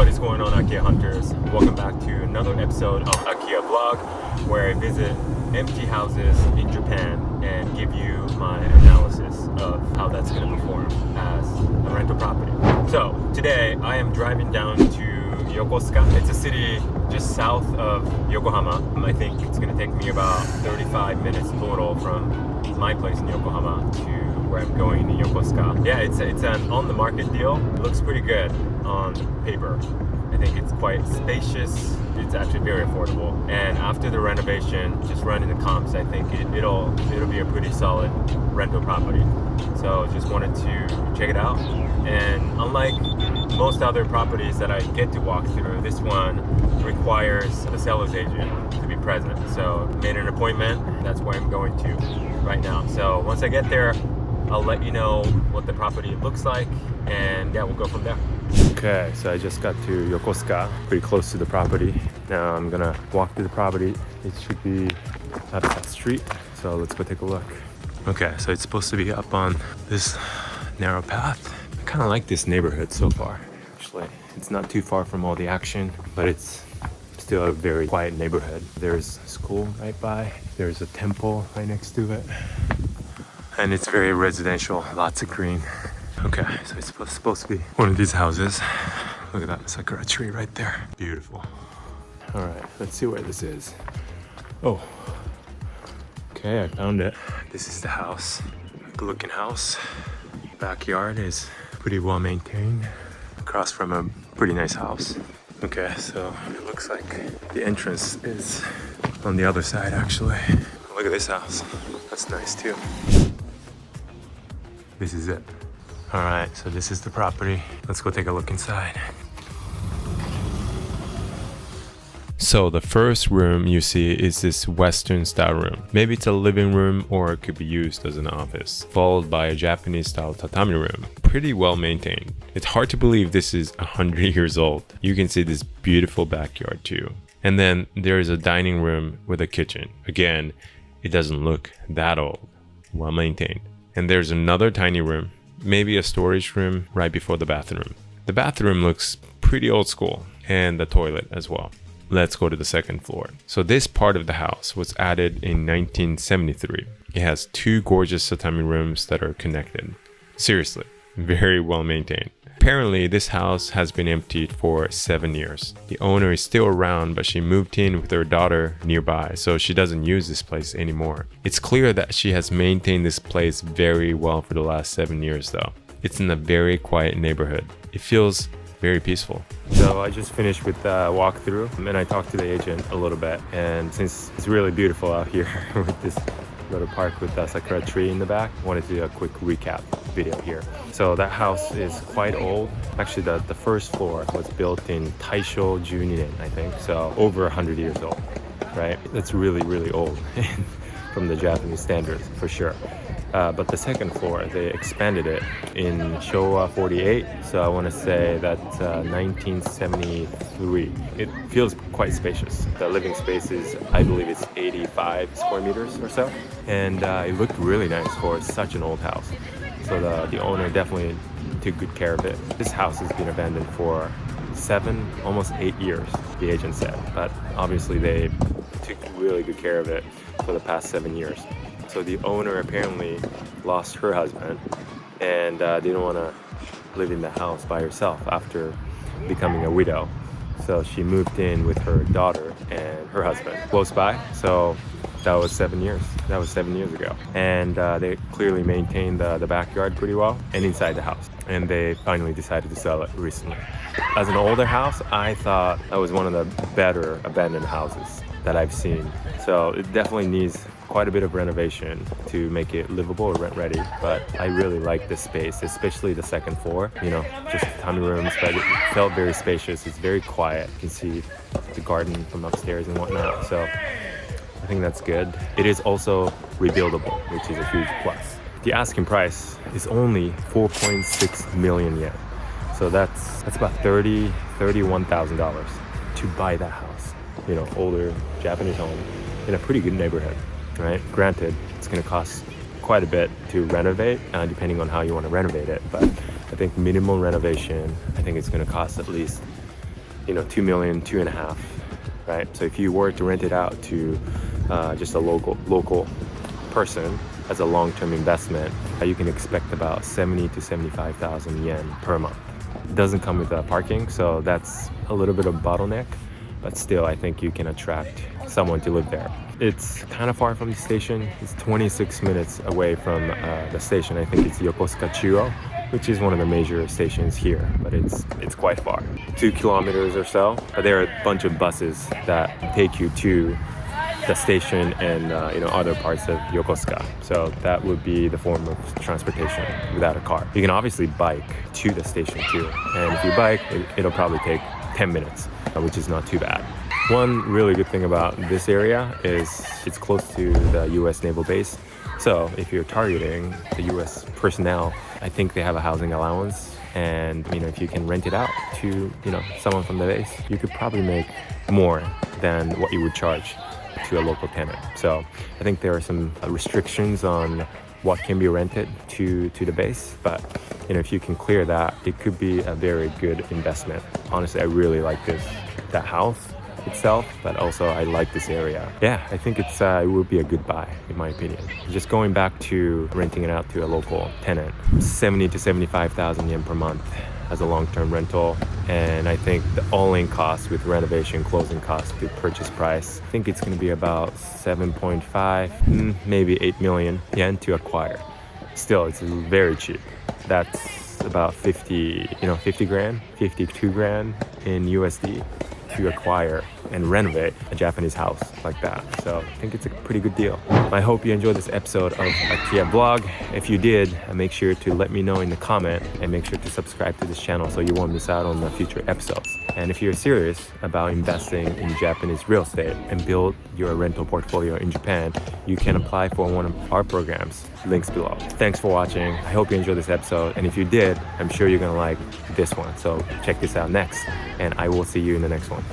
What is going on, Akiya Hunters? Welcome back to another episode of Akiya Vlog, where I visit empty houses in Japan and give you my analysis of how that's going to perform as a rental property. So today I am driving down to Yokosuka. It's a city just south of Yokohama. I think it's going to take me about 35 minutes total from my place in Yokohama to where I'm going in Yokosuka. Yeah, it's an on-the-market deal. It looks pretty good on paper. I think it's quite spacious. It's actually very affordable. And after the renovation, just running the comps, I think it'll be a pretty solid rental property. So just wanted to check it out. And unlike most other properties that I get to walk through, this one requires the seller's agent to be present. So made an appointment. That's where I'm going to right now. So once I get there, I'll let you know what the property looks like, and yeah, we'll go from there. Okay, so I just got to Yokosuka, pretty close to the property. Now I'm gonna walk to the property. It should be up that street, so let's go take a look. Okay, so it's supposed to be up on this narrow path. I kind of like this neighborhood so far. Actually, it's not too far from all the action, but it's still a very quiet neighborhood. There's a school right by. There's a temple right next to it. And it's very residential, lots of green. Okay, so it's supposed to be one of these houses. Look at that sakura tree right there. Beautiful. All right, let's see where this is. Oh, okay, I found it. This is the house, good looking house. Backyard is pretty well maintained, across from a pretty nice house. Okay, so it looks like the entrance is on the other side actually. Look at this house, that's nice too. This is it. All right, so this is the property. Let's go take a look inside. So the first room you see is this Western style room. Maybe it's a living room or it could be used as an office, followed by a Japanese style tatami room. Pretty well maintained. It's hard to believe this is 100 years old. You can see this beautiful backyard too. And then there is a dining room with a kitchen. Again, it doesn't look that old, well maintained. And there's another tiny room, maybe a storage room right before the bathroom. The bathroom looks pretty old school, and the toilet as well. Let's go to the second floor. So this part of the house was added in 1973. It has two gorgeous tatami rooms that are connected. Seriously, very well maintained. Apparently, this house has been emptied for 7 years. The owner is still around, but she moved in with her daughter nearby, so she doesn't use this place anymore. It's clear that she has maintained this place very well for the last 7 years though. It's in a very quiet neighborhood. It feels very peaceful. So I just finished with the walkthrough, and I talked to the agent a little bit, and since it's really beautiful out here with this little park with the sakura tree in the back, I wanted to do a quick recap video here. So that house is quite old. Actually, the first floor was built in Taisho 12nen, I think, so over 100 years old, right? That's really, really old from the Japanese standards, for sure. But the second floor, they expanded it in Showa 48, so I want to say that's 1973. It feels quite spacious. The living space is, I believe it's 85 square meters or so, and it looked really nice for such an old house. So the owner definitely took good care of it. This house has been abandoned for 7, almost 8 years, the agent said, but obviously they took really good care of it for the past 7 years. So the owner apparently lost her husband and didn't want to live in the house by herself after becoming a widow. So she moved in with her daughter and her husband close by. So that was 7 years. That was 7 years ago. And they clearly maintained the backyard pretty well and inside the house. And they finally decided to sell it recently. As an older house, I thought that was one of the better abandoned houses that I've seen. So it definitely needs quite a bit of renovation to make it livable or rent ready, but I really like this space, especially the second floor, you know, just tons of rooms, but it felt very spacious. It's very quiet. You can see the garden from upstairs and whatnot, so I think that's good. It is also rebuildable, which is a huge plus. The asking price is only 4.6 million yen, so that's about $31,000 to buy that house, you know, older Japanese home in a pretty good neighborhood. Right? Granted, it's going to cost quite a bit to renovate, depending on how you want to renovate it. But I think minimum renovation, I think it's going to cost at least 2 million, 2.5, right? So if you were to rent it out to just a local person as a long-term investment, you can expect about 70 to 75,000 yen per month. It doesn't come with parking, so that's a little bit of a bottleneck, but still I think you can attract someone to live there. It's kind of far from the station. It's 26 minutes away from the station. I think it's Yokosuka Chuo, which is one of the major stations here, but it's quite far. 2 kilometers or so. But there are a bunch of buses that take you to the station and other parts of Yokosuka. So that would be the form of transportation without a car. You can obviously bike to the station too, and if you bike, it'll probably take 10 minutes, which is not too bad. One really good thing about this area is it's close to the US Naval Base. So if you're targeting the US personnel, I think they have a housing allowance, and if you can rent it out to someone from the base, you could probably make more than what you would charge to a local tenant. So I think there are some restrictions on what can be rented to the base, but if you can clear that, it could be a very good investment. Honestly, I really like that house itself, but also I like this area. Yeah, I think it would be a good buy in my opinion. Just going back to renting it out to a local tenant, 70 to 75,000 yen per month as a long-term rental, and I think the all-in cost with renovation, closing cost to purchase price, I think it's going to be about 7.5, maybe 8 million yen to acquire. Still, it's very cheap. That's about 52 grand in USD to acquire and renovate a Japanese house like that. So I think it's a pretty good deal. I hope you enjoyed this episode of Akiya Vlog. If you did, make sure to let me know in the comment, and make sure to subscribe to this channel so you won't miss out on the future episodes. And if you're serious about investing in Japanese real estate and build your rental portfolio in Japan, you can apply for one of our programs. Links below. Thanks for watching. I hope you enjoyed this episode, and if you did, I'm sure you're gonna like this one. So check this out next, and I will see you in the next one.